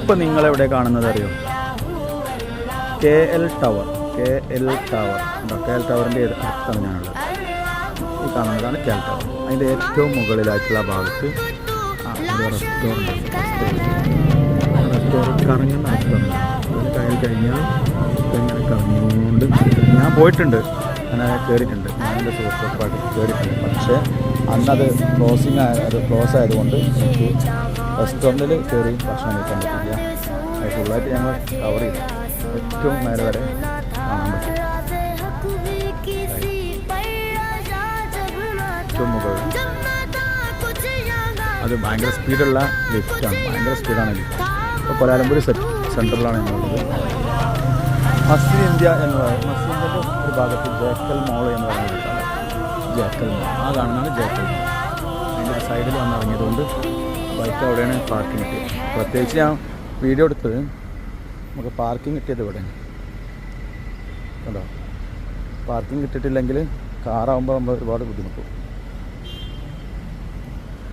ഇപ്പം നിങ്ങളെവിടെ കാണുന്നത് അറിയോ? KL tower. KL ടവറിൻ്റെ അടുത്താണ് ഞാനുള്ളത്. ഈ കാണുന്നതാണ് KL ടവർ. അതിൻ്റെ ഏറ്റവും മുകളിലായിട്ടുള്ള ഭാഗത്ത് ഒരു റെസ്റ്റോറൻറ്റ് കറങ്ങുന്ന റെസ്റ്റോറൻറ്റ്. അതിൽ കയറി കഴിഞ്ഞാൽ ഇങ്ങനെ കറങ്ങിക്കൊണ്ട് ഞാൻ പോയിട്ടുണ്ട്, അങ്ങനെ കയറിയിട്ടുണ്ട്. ഞാൻ എൻ്റെ സുഹൃത്തുക്കളായിട്ട് കയറിയിട്ടുണ്ട്. പക്ഷേ അന്നത് ക്ലോസ് ആയതുകൊണ്ട് എനിക്ക് റെസ്റ്റോറൻറ്റിൽ കയറി ഭക്ഷണം കഴിക്കാൻ പറ്റില്ല. അത് ഫുള്ളായിട്ട് ഞങ്ങൾ കവർ ചെയ്തു. ഏറ്റവും മേലെ വരെ കാണാൻ പറ്റും. ഏറ്റവും മുകളിൽ അത് ഭയങ്കര സ്പീഡുള്ള ലിഫ്റ്റാണ്. ഭയങ്കര സ്പീഡാണ് ലിഫ്റ്റ്. ഇപ്പോൾ കൊലാലംപൂർ സെൻട്രലാണ് എന്നുള്ളത്. മസ്ജിദ് ഇന്ത്യ എന്ന് പറയുന്നത് മസ്ജിദിൻ്റെ ഒരു ഭാഗത്ത് ജേക്കൽ മോൾ എന്ന് പറയുന്ന സ്ഥലം. ജേക്കൽ മോൾ ആ കാണുന്നതാണ് ജേക്കൽ മോൾ. അതിൻ്റെ ഒരു സൈഡിൽ വന്ന് ഇറങ്ങിയതുകൊണ്ട് ബൈക്ക് അവിടെയാണ് പാർക്കിംഗ് കിട്ടിയത്. പ്രത്യേകിച്ച് ഞാൻ വീഡിയോ എടുത്തത് നമുക്ക് പാർക്കിംഗ് കിട്ടിയത് ഇവിടെ കണ്ടോ. പാർക്കിംഗ് കിട്ടിയിട്ടില്ലെങ്കിൽ കാറാകുമ്പോൾ നമ്മൾ ഒരുപാട് ബുദ്ധിമുട്ടും.